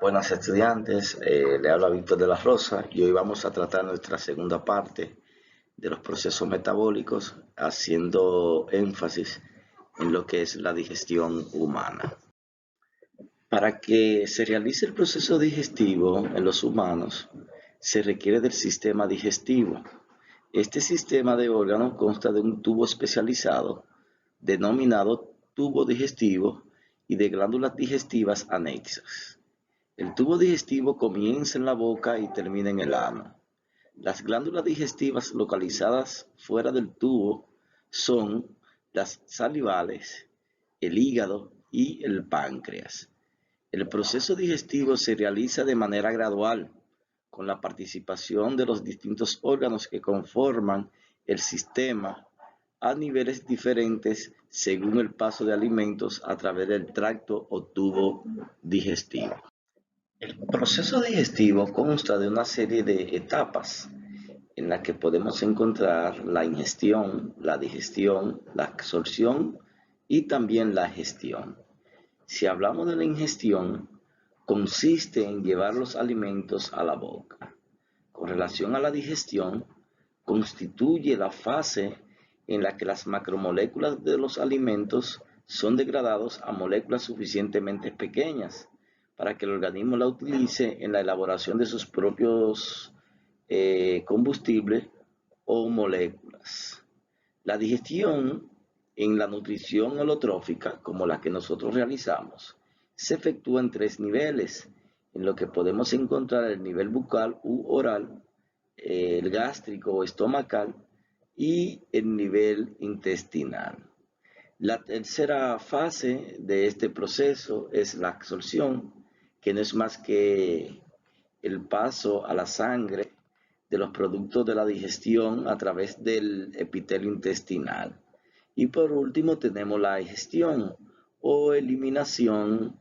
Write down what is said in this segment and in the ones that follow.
Buenas estudiantes, le habla Víctor de la Rosa y hoy vamos a tratar nuestra segunda parte de los procesos metabólicos haciendo énfasis en lo que es la digestión humana. Para que se realice el proceso digestivo en los humanos se requiere del sistema digestivo. Este sistema de órganos consta de un tubo especializado denominado tubo digestivo y de glándulas digestivas anexas. El tubo digestivo comienza en la boca y termina en el ano. Las glándulas digestivas localizadas fuera del tubo son las salivales, el hígado y el páncreas. El proceso digestivo se realiza de manera gradual, con la participación de los distintos órganos que conforman el sistema a niveles diferentes según el paso de alimentos a través del tracto o tubo digestivo. El proceso digestivo consta de una serie de etapas en la que podemos encontrar la ingestión, la digestión, la absorción y también la gestión. Si hablamos de la ingestión, consiste en llevar los alimentos a la boca. Con relación a la digestión, constituye la fase en la que las macromoléculas de los alimentos son degradados a moléculas suficientemente pequeñas para que el organismo la utilice en la elaboración de sus propios combustibles o moléculas. La digestión en la nutrición holotrófica, como la que nosotros realizamos, se efectúa en tres niveles, en lo que podemos encontrar el nivel bucal u oral, el gástrico o estomacal y el nivel intestinal. La tercera fase de este proceso es la absorción, que no es más que el paso a la sangre de los productos de la digestión a través del epitelio intestinal. Y por último tenemos la digestión o eliminación,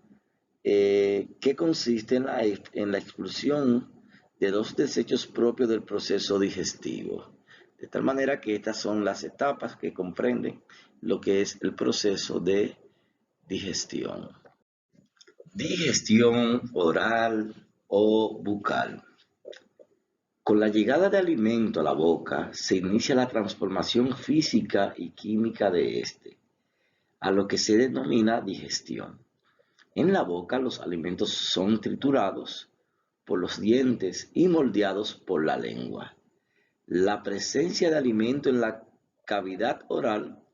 que consiste en la expulsión de los desechos propios del proceso digestivo. De tal manera que estas son las etapas que comprenden lo que es el proceso de digestión. Digestión oral o bucal. Con la llegada de alimento a la boca se inicia la transformación física y química de este, a lo que se denomina digestión. En la boca los alimentos son triturados por los dientes y moldeados por la lengua. La presencia de alimento en la cavidad oral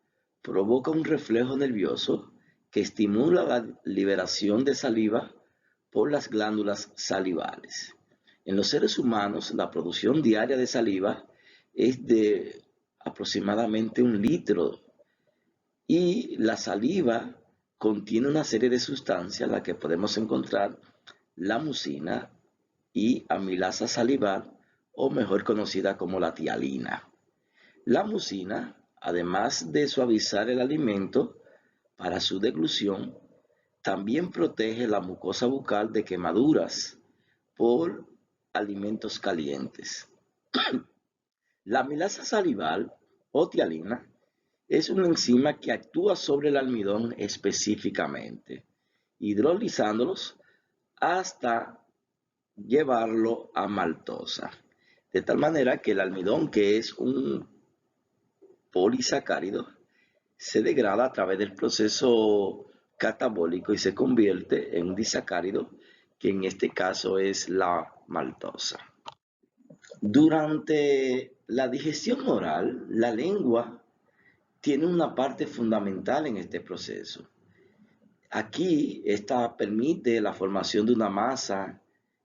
provoca un reflejo nervioso que estimula la liberación de saliva por las glándulas salivales. En los seres humanos, la producción diaria de saliva es de aproximadamente 1 litro y la saliva contiene una serie de sustancias, las que podemos encontrar la mucina y amilasa salival, o mejor conocida como la tialina. La mucina, además de suavizar el alimento para su deglución, también protege la mucosa bucal de quemaduras por alimentos calientes. La amilasa salival o tialina es una enzima que actúa sobre el almidón específicamente, hidrolizándolos hasta llevarlo a maltosa. De tal manera que el almidón, que es un polisacárido, se degrada a través del proceso catabólico y se convierte en un disacárido, que en este caso es la maltosa. Durante la digestión oral, la lengua tiene una parte fundamental en este proceso. Aquí esta permite la formación de una masa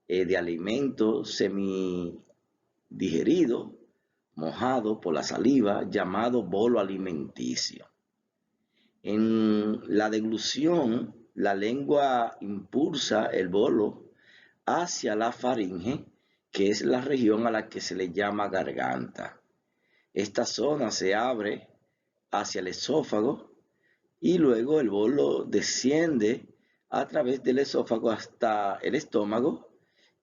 de alimento semidigerido, mojado por la saliva, llamado bolo alimenticio. En la deglución, la lengua impulsa el bolo hacia la faringe, que es la región a la que se le llama garganta. Esta zona se abre hacia el esófago y luego el bolo desciende a través del esófago hasta el estómago,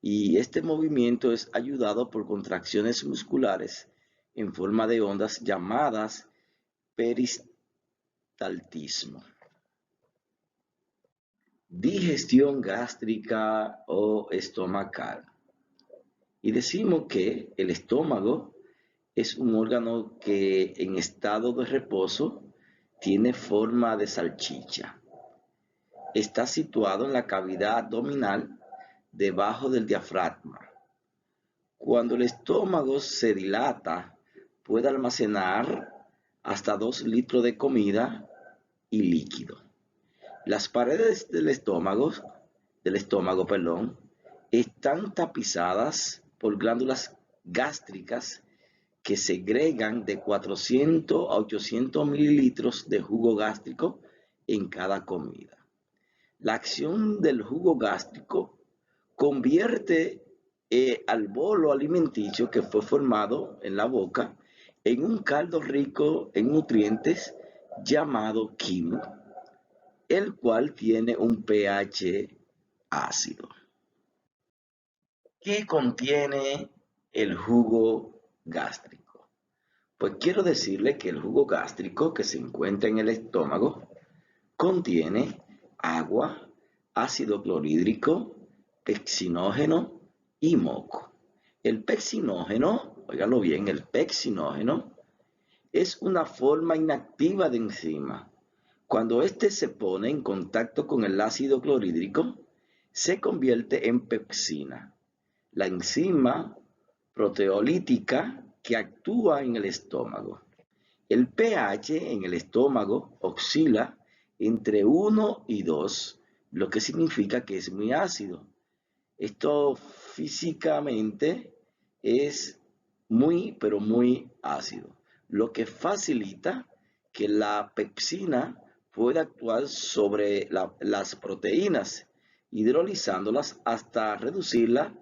y este movimiento es ayudado por contracciones musculares en forma de ondas llamadas peristaltismo. digestión gástrica o estomacal. Y decimos que el estómago es un órgano que en estado de reposo tiene forma de salchicha. Está situado en la cavidad abdominal debajo del diafragma. Cuando el estómago se dilata, puede almacenar hasta 2 litros de comida y líquido. Las paredes del estómago, están tapizadas por glándulas gástricas que segregan de 400 a 800 mililitros de jugo gástrico en cada comida. La acción del jugo gástrico convierte al bolo alimenticio que fue formado en la boca en un caldo rico en nutrientes llamado quimo, el cual tiene un pH ácido. ¿Qué contiene el jugo gástrico? Pues quiero decirle que el jugo gástrico que se encuentra en el estómago contiene agua, ácido clorhídrico, peccinógeno y moco. El peccinógeno, óigalo bien, el peccinógeno es una forma inactiva de enzima. Cuando éste se pone en contacto con el ácido clorhídrico, se convierte en pepsina, la enzima proteolítica que actúa en el estómago. El pH en el estómago oscila entre 1 y 2, lo que significa que es muy ácido. Esto físicamente es muy, pero muy ácido, lo que facilita que la pepsina pueda actuar sobre las proteínas, hidrolizándolas hasta reducirlas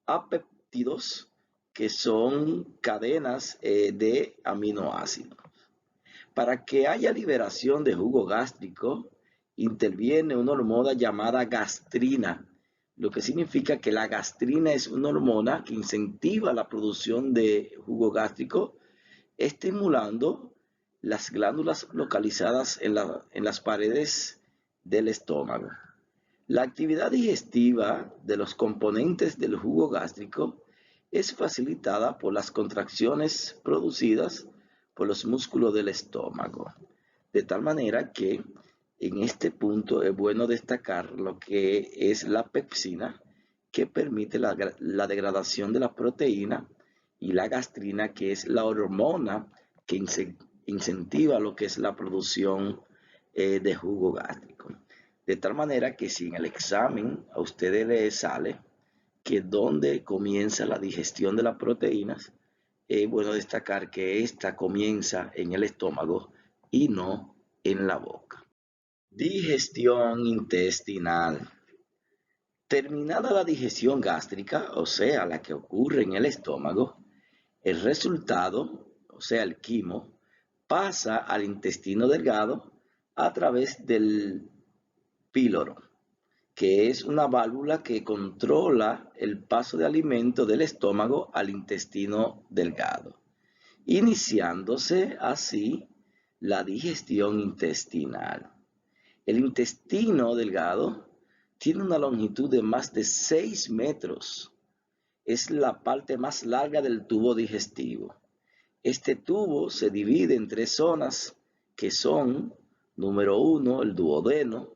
a péptidos, que son cadenas de aminoácidos. Para que haya liberación de jugo gástrico, interviene una hormona llamada gastrina, lo que significa que la gastrina es una hormona que incentiva la producción de jugo gástrico, estimulando las glándulas localizadas en las paredes del estómago. La actividad digestiva de los componentes del jugo gástrico es facilitada por las contracciones producidas por los músculos del estómago. De tal manera que en este punto es bueno destacar lo que es la pepsina, que permite la degradación de la proteína, y la gastrina, que es la hormona que incentiva lo que es la producción de jugo gástrico. De tal manera que si en el examen a ustedes les sale que donde comienza la digestión de las proteínas, es bueno destacar que esta comienza en el estómago y no en la boca. Digestión intestinal. Terminada la digestión gástrica, o sea, la que ocurre en el estómago, el resultado, o sea, el quimo, pasa al intestino delgado a través del píloro, que es una válvula que controla el paso de alimento del estómago al intestino delgado, iniciándose así la digestión intestinal. El intestino delgado tiene una longitud de más de 6 metros. Es la parte más larga del tubo digestivo. Este tubo se divide en 3 zonas, que son, número 1, el duodeno,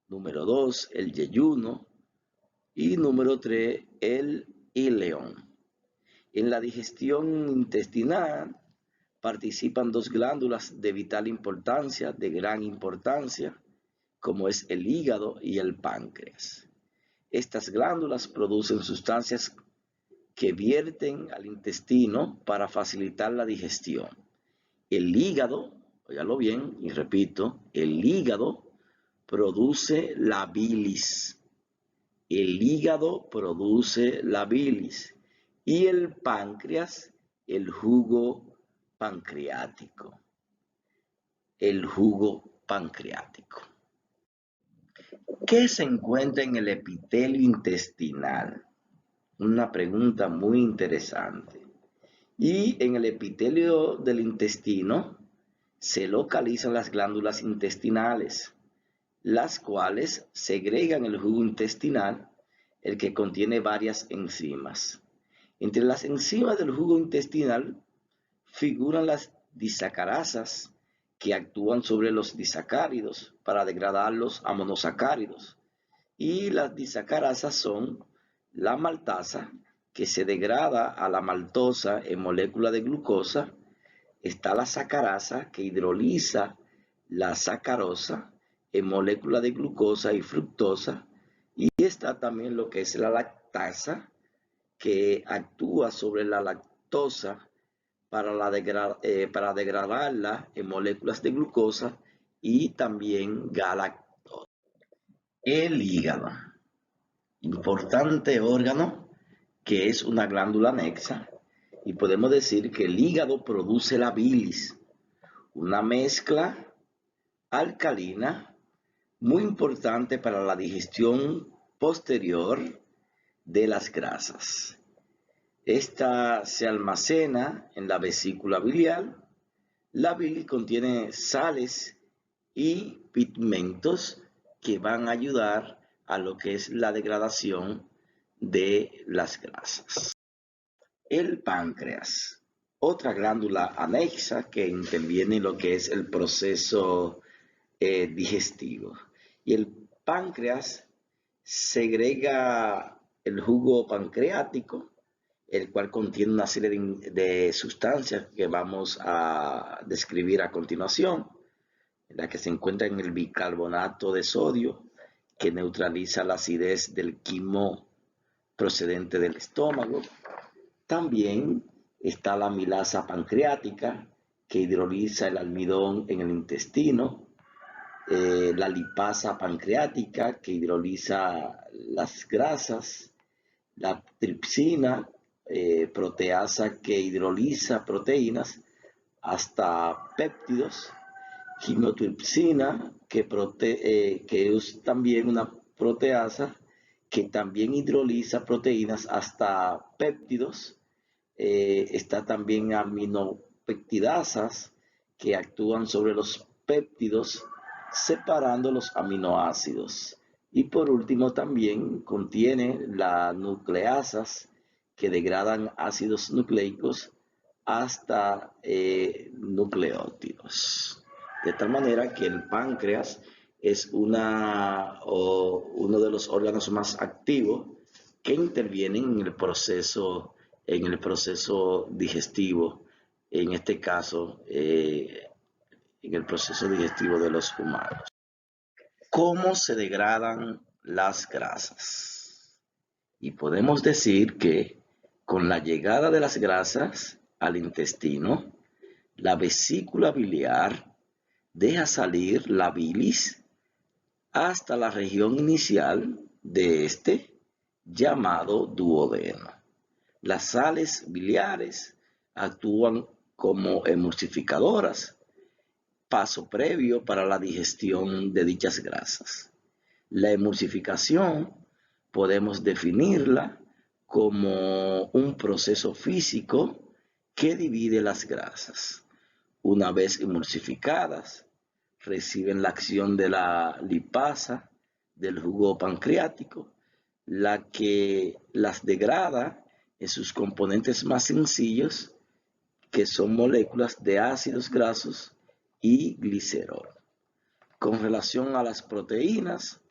número 2, el yeyuno, y número 3, el ileón. En la digestión intestinal participan 2 glándulas de vital importancia, de gran importancia, como es el hígado y el páncreas. Estas glándulas producen sustancias que vierten al intestino para facilitar la digestión. El hígado, óigalo bien y repito, el hígado produce la bilis. El hígado produce la bilis y el páncreas el jugo pancreático. El jugo pancreático. ¿Qué se encuentra en el epitelio intestinal? Una pregunta muy interesante. Y en el epitelio del intestino se localizan las glándulas intestinales. las cuales segregan el jugo intestinal, el que contiene varias enzimas. Entre las enzimas del jugo intestinal figuran las disacarasas, que actúan sobre los disacáridos para degradarlos a monosacáridos. Y las disacarasas son la maltasa, que se degrada a la maltosa en molécula de glucosa. Está la sacarasa, que hidroliza la sacarosa en molécula de glucosa y fructosa. Y está también lo que es la lactasa, que actúa sobre la lactosa para degradarla en moléculas de glucosa y también galactosa. El hígado, importante órgano que es una glándula anexa, y podemos decir que el hígado produce la bilis, una mezcla alcalina muy importante para la digestión posterior de las grasas. Esta se almacena en la vesícula biliar. La bilis contiene sales y pigmentos que van a ayudar a lo que es la degradación de las grasas. El páncreas, otra glándula anexa que interviene en lo que es el proceso digestivo. Y el páncreas segrega el jugo pancreático, el cual contiene una serie de sustancias que vamos a describir a continuación, la que se encuentra en el bicarbonato de sodio, que neutraliza la acidez del quimo procedente del estómago. También está la amilasa pancreática, que hidroliza el almidón en el intestino. La lipasa pancreática, que hidroliza las grasas. La tripsina, proteasa, que hidroliza proteínas hasta péptidos. Quimotripsina, que es también una proteasa, que también hidroliza proteínas hasta péptidos. Está también aminopeptidasas, que actúan sobre los péptidos separando los aminoácidos. Y por último también contiene las nucleasas, que degradan ácidos nucleicos hasta nucleótidos. De tal manera que el páncreas es uno de los órganos más activos que intervienen en el proceso digestivo, en este caso, en el proceso digestivo de los humanos. ¿Cómo se degradan las grasas? Y podemos decir que con la llegada de las grasas al intestino, la vesícula biliar deja salir la bilis hasta la región inicial de este, llamado duodeno. Las sales biliares actúan como emulsificadoras, paso previo para la digestión de dichas grasas. La emulsificación podemos definirla como un proceso físico que divide las grasas. Una vez emulsificadas, reciben la acción de la lipasa del jugo pancreático, la que las degrada en sus componentes más sencillos, que son moléculas de ácidos grasos y glicerol. Con relación a las proteínas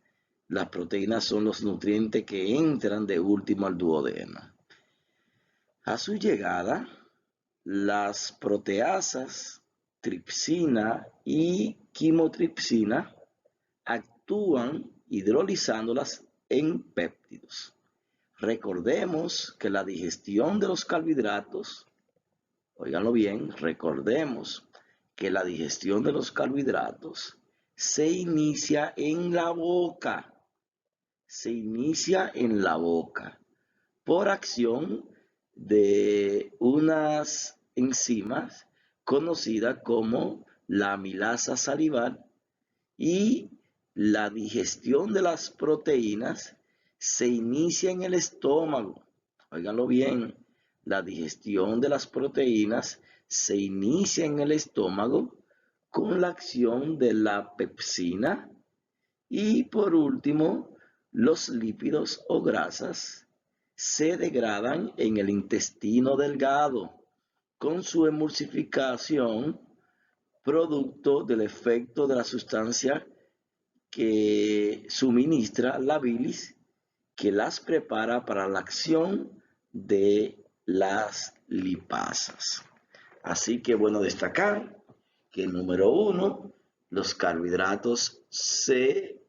son los nutrientes que entran de último al duodeno. A su llegada, las proteasas, tripsina y quimotripsina, actúan hidrolizándolas en péptidos. Recordemos que la digestión de los carbohidratos, óiganlo bien, recordemos que la digestión de los carbohidratos se inicia en la boca. Por acción de unas enzimas conocidas como la amilasa salival, y la digestión de las proteínas se inicia en el estómago. Óiganlo bien, la digestión de las proteínas se inicia en el estómago con la acción de la pepsina Y por último, los lípidos o grasas se degradan en el intestino delgado con su emulsificación, producto del efecto de la sustancia que suministra la bilis, que las prepara para la acción de las lipasas. Así que bueno destacar que número 1, los carbohidratos se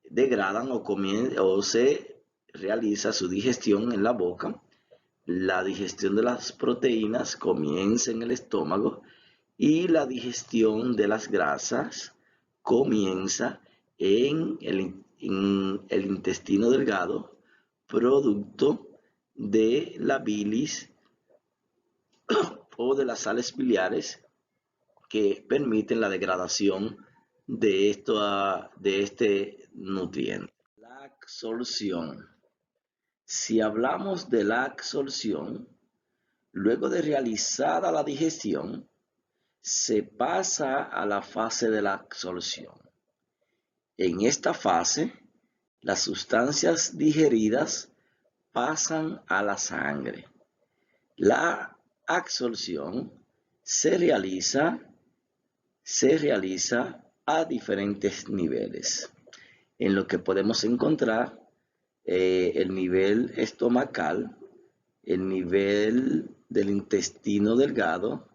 degradan o se realiza su digestión en la boca. La digestión de las proteínas comienza en el estómago y la digestión de las grasas comienza en el intestino delgado, producto de la bilis o de las sales biliares que permiten la degradación de este nutriente. La absorción. Si hablamos de la absorción, luego de realizada la digestión, se pasa a la fase de la absorción. En esta fase, las sustancias digeridas pasan a la sangre. La absorción se realiza a diferentes niveles, en lo que podemos encontrar el nivel estomacal, el nivel del intestino delgado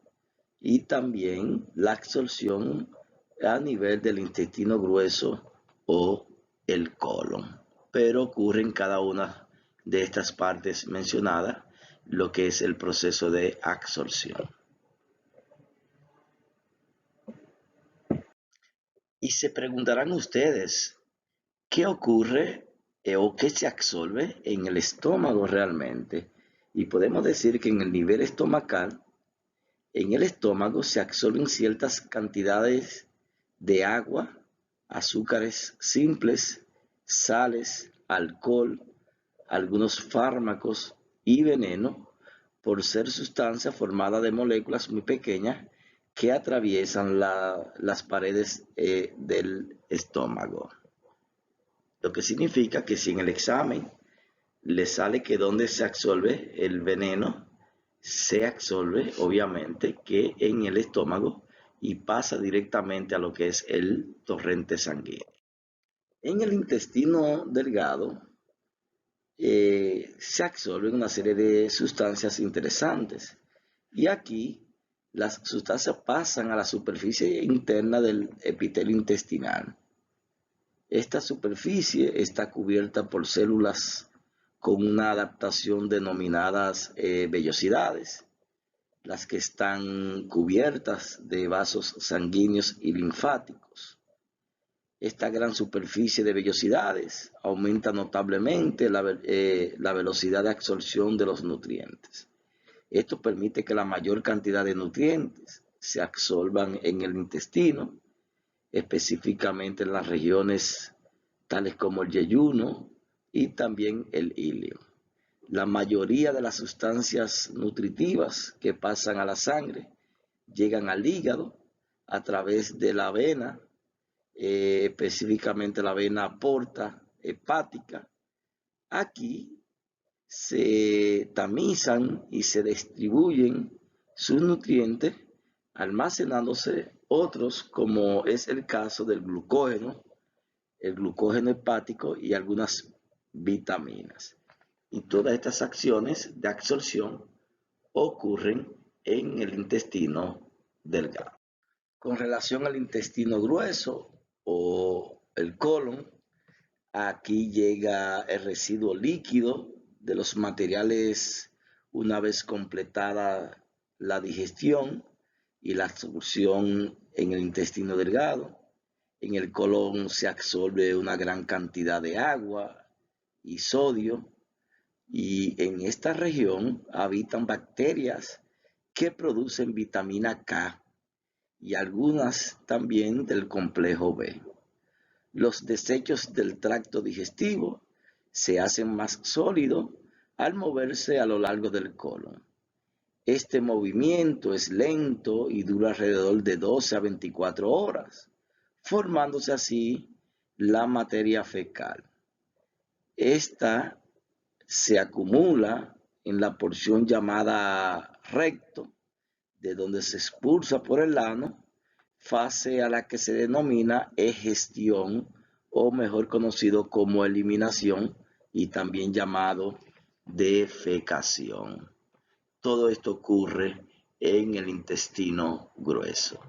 y también la absorción a nivel del intestino grueso o el colon. Pero ocurre en cada una de estas partes mencionadas lo que es el proceso de absorción. Y se preguntarán ustedes, ¿qué ocurre o qué se absorbe en el estómago realmente? Y podemos decir que en el nivel estomacal, en el estómago se absorben ciertas cantidades de agua, azúcares simples, sales, alcohol, algunos fármacos y veneno, por ser sustancia formada de moléculas muy pequeñas que atraviesan las paredes del estómago. Lo que significa que si en el examen le sale que donde se absorbe el veneno, se absorbe obviamente que en el estómago y pasa directamente a lo que es el torrente sanguíneo. En el intestino delgado se absorben una serie de sustancias interesantes y aquí las sustancias pasan a la superficie interna del epitelio intestinal. Esta superficie está cubierta por células con una adaptación denominadas vellosidades, las que están cubiertas de vasos sanguíneos y linfáticos. Esta gran superficie de vellosidades aumenta notablemente la velocidad de absorción de los nutrientes. Esto permite que la mayor cantidad de nutrientes se absorban en el intestino, específicamente en las regiones tales como el yeyuno y también el ilio. La mayoría de las sustancias nutritivas que pasan a la sangre llegan al hígado a través de la vena, específicamente la vena porta hepática. Aquí se tamizan y se distribuyen sus nutrientes, almacenándose otros, como es el caso del glucógeno, el glucógeno hepático y algunas vitaminas. Y todas estas acciones de absorción ocurren en el intestino delgado. Con relación al intestino grueso o el colon, aquí llega el residuo líquido de los materiales una vez completada la digestión y la absorción en el intestino delgado. En el colon se absorbe una gran cantidad de agua y sodio, y en esta región habitan bacterias que producen vitamina K y algunas también del complejo B. Los desechos del tracto digestivo se hacen más sólidos al moverse a lo largo del colon. Este movimiento es lento y dura alrededor de 12 a 24 horas, formándose así la materia fecal. Esta se acumula en la porción llamada recto, de donde se expulsa por el ano, fase a la que se denomina egestión, o mejor conocido como eliminación, y también llamado defecación. Todo esto ocurre en el intestino grueso.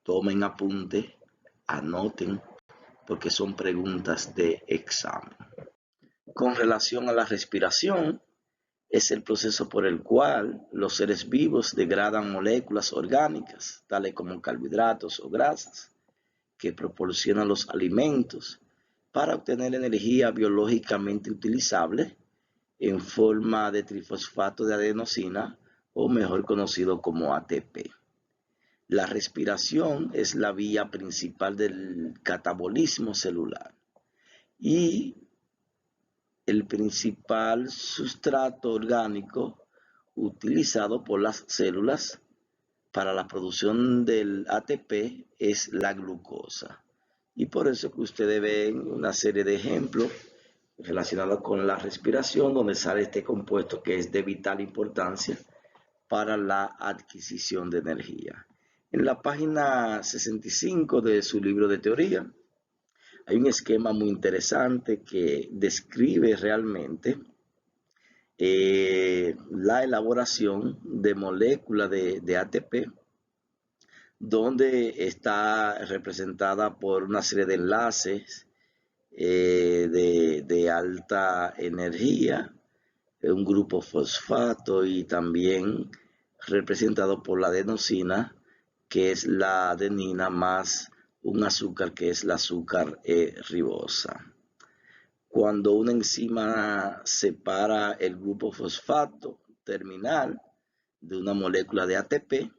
Tomen apunte, anoten, porque son preguntas de examen. Con relación a la respiración, es el proceso por el cual los seres vivos degradan moléculas orgánicas, tales como carbohidratos o grasas, que proporcionan los alimentos para obtener energía biológicamente utilizable en forma de trifosfato de adenosina, o mejor conocido como ATP. La respiración es la vía principal del catabolismo celular y el principal sustrato orgánico utilizado por las células para la producción del ATP es la glucosa. Y por eso que ustedes ven una serie de ejemplos relacionados con la respiración, donde sale este compuesto que es de vital importancia para la adquisición de energía. En la página 65 de su libro de teoría, hay un esquema muy interesante que describe realmente la elaboración de moléculas de ATP, donde está representada por una serie de enlaces de alta energía, un grupo fosfato, y también representado por la adenosina, que es la adenina, más un azúcar que es el azúcar ribosa. Cuando una enzima separa el grupo fosfato terminal de una molécula de ATP,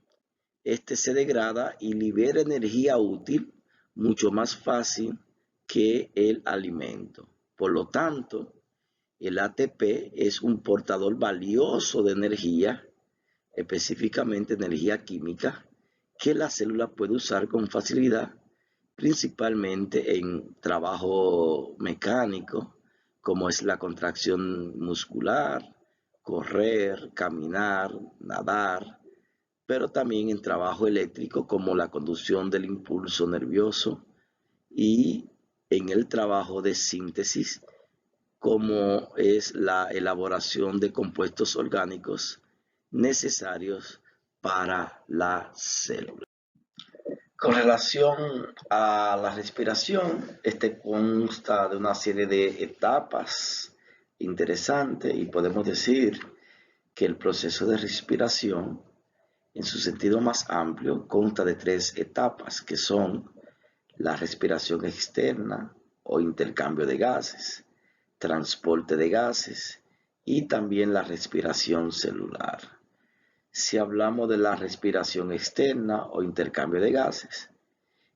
este se degrada y libera energía útil mucho más fácil que el alimento. Por lo tanto, el ATP es un portador valioso de energía, específicamente energía química, que la célula puede usar con facilidad, principalmente en trabajo mecánico, como es la contracción muscular, correr, caminar, nadar, pero también en trabajo eléctrico, como la conducción del impulso nervioso, y en el trabajo de síntesis, como es la elaboración de compuestos orgánicos necesarios para la célula. Con relación a la respiración, este consta de una serie de etapas interesantes, y podemos decir que el proceso de respiración, en su sentido más amplio, consta de 3 etapas, que son la respiración externa o intercambio de gases, transporte de gases y también la respiración celular. Si hablamos de la respiración externa o intercambio de gases,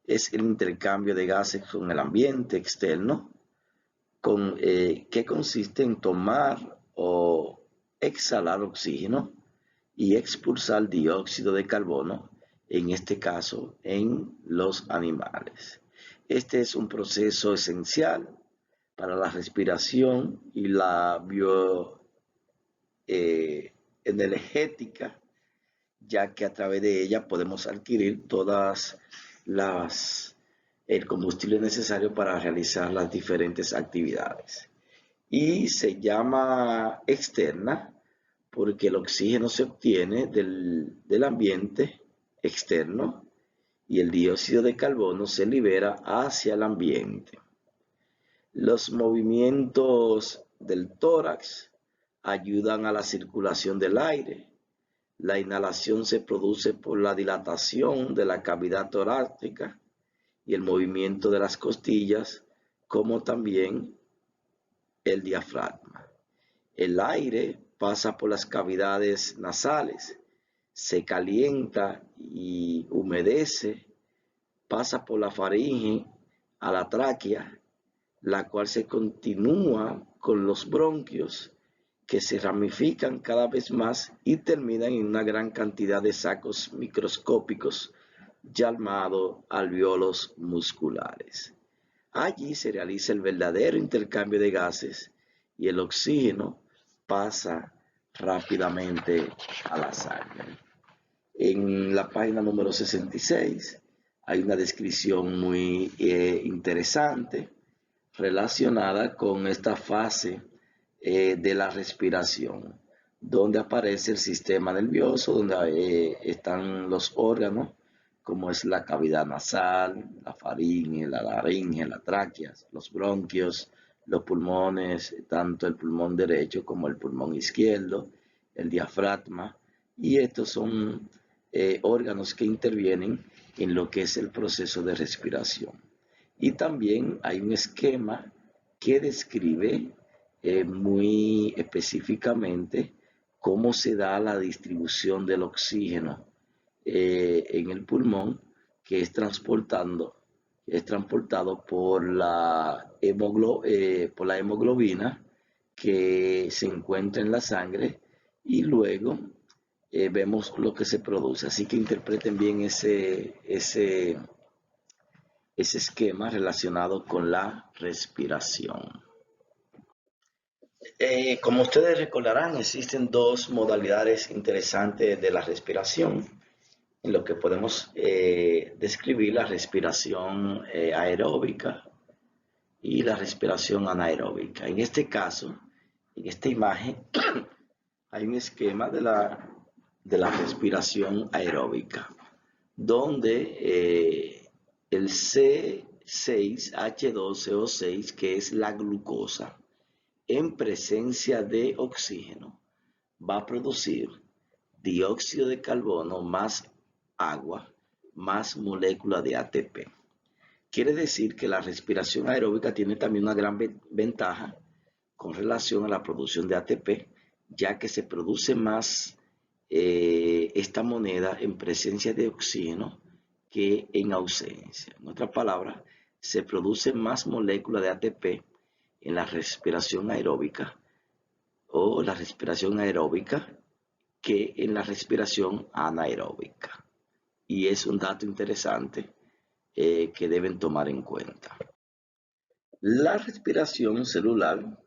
es el intercambio de gases con el ambiente externo, que consiste en tomar o exhalar oxígeno y expulsar dióxido de carbono, en este caso en los animales. Este es un proceso esencial para la respiración y la bioenergética, ya que a través de ella podemos adquirir todas el combustible necesario para realizar las diferentes actividades. Y se llama externa porque el oxígeno se obtiene del ambiente externo y el dióxido de carbono se libera hacia el ambiente. Los movimientos del tórax ayudan a la circulación del aire. La inhalación se produce por la dilatación de la cavidad torácica y el movimiento de las costillas, como también el diafragma. El aire pasa por las cavidades nasales, se calienta y humedece, pasa por la faringe a la tráquea, la cual se continúa con los bronquios, que se ramifican cada vez más y terminan en una gran cantidad de sacos microscópicos llamados alvéolos musculares. Allí se realiza el verdadero intercambio de gases y el oxígeno pasa rápidamente a la sangre. En la página número 66 hay una descripción muy interesante relacionada con esta fase de la respiración, donde aparece el sistema nervioso, donde están los órganos, como es la cavidad nasal, la faringe, la laringe, las tráqueas, los bronquios, los pulmones, tanto el pulmón derecho como el pulmón izquierdo, el diafragma, y estos son órganos que intervienen en lo que es el proceso de respiración. Y también hay un esquema que describe muy específicamente cómo se da la distribución del oxígeno en el pulmón, que es transportado por la hemoglobina que se encuentra en la sangre, y luego vemos lo que se produce. Así que interpreten bien ese esquema relacionado con la respiración. Como ustedes recordarán, existen dos modalidades interesantes de la respiración, en lo que podemos describir la respiración aeróbica y la respiración anaeróbica. En este caso, en esta imagen, hay un esquema de la respiración aeróbica, donde el C6H12O6, que es la glucosa, en presencia de oxígeno, va a producir dióxido de carbono más agua más molécula de ATP. Quiere decir que la respiración aeróbica tiene también una gran ventaja con relación a la producción de ATP, ya que se produce más esta moneda en presencia de oxígeno que en ausencia. En otras palabras, se produce más molécula de ATP en la respiración aeróbica o la respiración aeróbica que en la respiración anaeróbica. Y es un dato interesante que deben tomar en cuenta. La respiración celular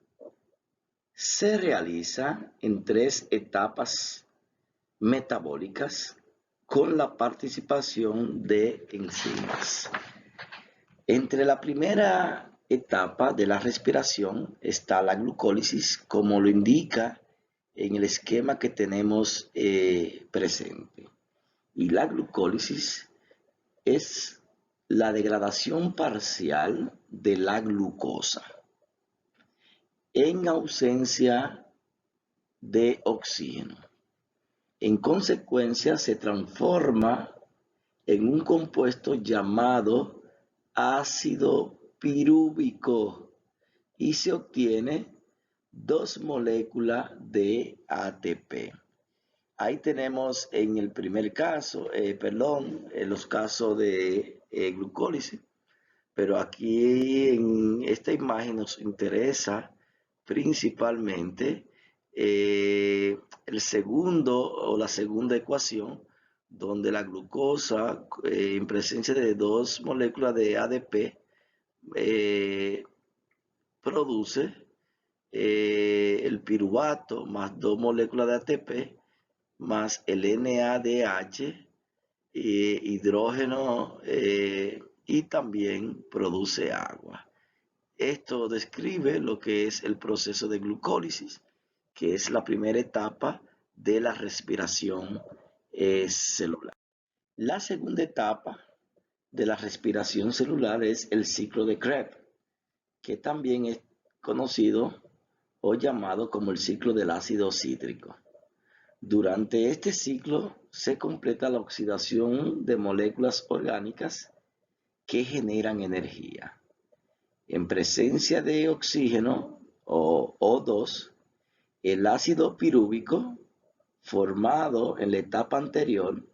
se realiza en 3 etapas metabólicas con la participación de enzimas. Entre la primera etapa de la respiración está la glucólisis, como lo indica en el esquema que tenemos presente. Y la glucólisis es la degradación parcial de la glucosa en ausencia de oxígeno. En consecuencia, se transforma en un compuesto llamado ácido pirúvico y se obtiene 2 moléculas de ATP. Ahí tenemos en el primer caso, en los casos de glucólisis, pero aquí en esta imagen nos interesa principalmente el segundo o la segunda ecuación, donde la glucosa en presencia de 2 moléculas de ADP produce el piruvato más 2 moléculas de ATP más el NADH, hidrógeno y también produce agua. Esto describe lo que es el proceso de glucólisis, que es la primera etapa de la respiración celular. La segunda etapa de la respiración celular es el ciclo de Krebs, que también es conocido o llamado como el ciclo del ácido cítrico. Durante este ciclo se completa la oxidación de moléculas orgánicas que generan energía. En presencia de oxígeno o O2, el ácido pirúvico formado en la etapa anterior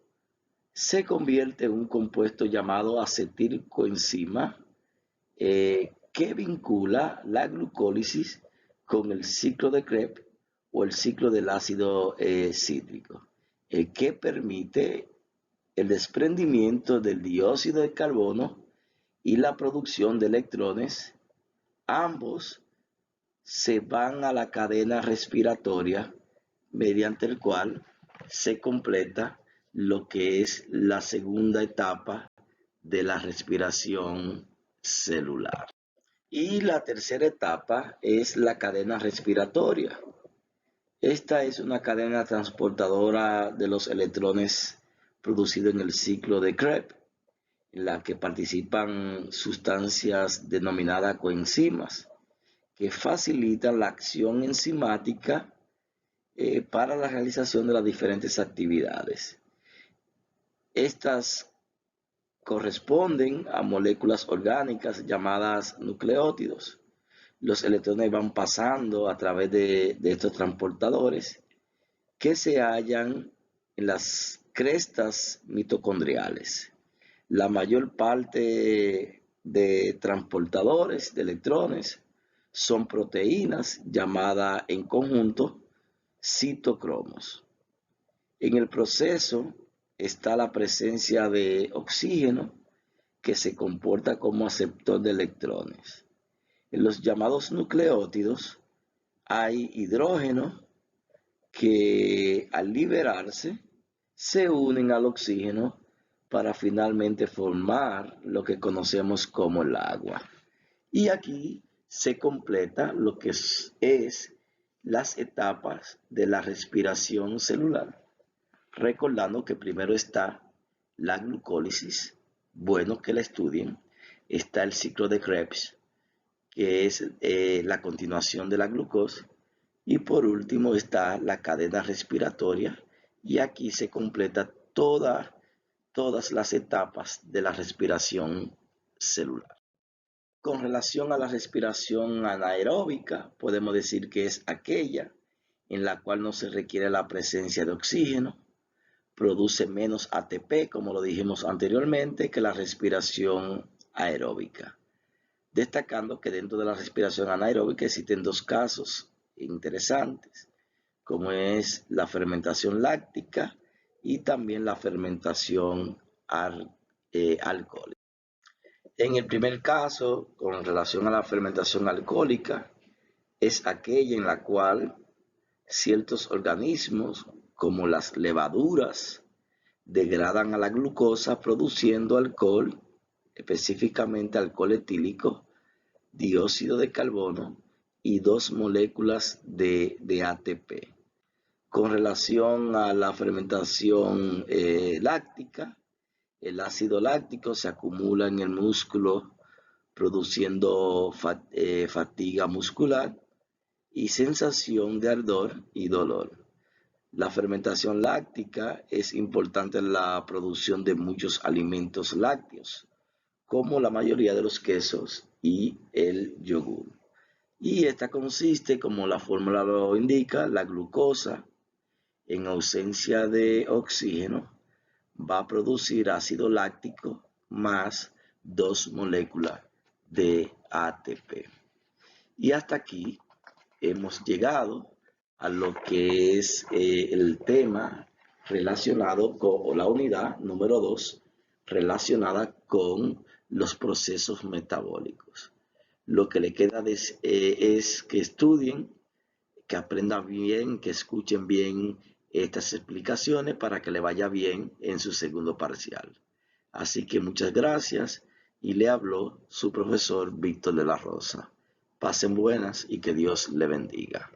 se convierte en un compuesto llamado acetilcoenzima que vincula la glucólisis con el ciclo de Krebs o el ciclo del ácido cítrico, que permite el desprendimiento del dióxido de carbono y la producción de electrones, ambos se van a la cadena respiratoria mediante el cual se completa lo que es la segunda etapa de la respiración celular. Y la tercera etapa es la cadena respiratoria. Esta es una cadena transportadora de los electrones producido en el ciclo de Krebs, en la que participan sustancias denominadas coenzimas, que facilitan la acción enzimática para la realización de las diferentes actividades. Estas corresponden a moléculas orgánicas llamadas nucleótidos. Los electrones van pasando a través de estos transportadores que se hallan en las crestas mitocondriales. La mayor parte de transportadores de electrones son proteínas llamadas en conjunto citocromos. En el proceso está la presencia de oxígeno, que se comporta como aceptor de electrones. En los llamados nucleótidos hay hidrógeno que al liberarse se unen al oxígeno para finalmente formar lo que conocemos como el agua. Y aquí se completa lo que es las etapas de la respiración celular, recordando que primero está la glucólisis, bueno que la estudien, está el ciclo de Krebs, que es la continuación de la glucosa, y por último está la cadena respiratoria, y aquí se completa todas las etapas de la respiración celular. Con relación a la respiración anaeróbica, podemos decir que es aquella en la cual no se requiere la presencia de oxígeno, produce menos ATP, como lo dijimos anteriormente, que la respiración aeróbica. Destacando que dentro de la respiración anaeróbica existen dos casos interesantes, como es la fermentación láctica y también la fermentación alcohólica. En el primer caso, con relación a la fermentación alcohólica, es aquella en la cual ciertos organismos, como las levaduras, degradan a la glucosa produciendo alcohol, específicamente alcohol etílico, dióxido de carbono y dos moléculas de ATP. Con relación a la fermentación láctica, el ácido láctico se acumula en el músculo produciendo fatiga muscular y sensación de ardor y dolor. La fermentación láctica es importante en la producción de muchos alimentos lácteos, como la mayoría de los quesos y el yogur. Y esta consiste, como la fórmula lo indica, la glucosa, en ausencia de oxígeno, va a producir ácido láctico más dos moléculas de ATP. Y hasta aquí hemos llegado a lo que es el tema relacionado con la unidad número 2, relacionada con los procesos metabólicos. Lo que le queda es que estudien, que aprendan bien, que escuchen bien estas explicaciones para que le vaya bien en su segundo parcial. Así que muchas gracias y le habló su profesor Víctor de la Rosa. Pasen buenas y que Dios le bendiga.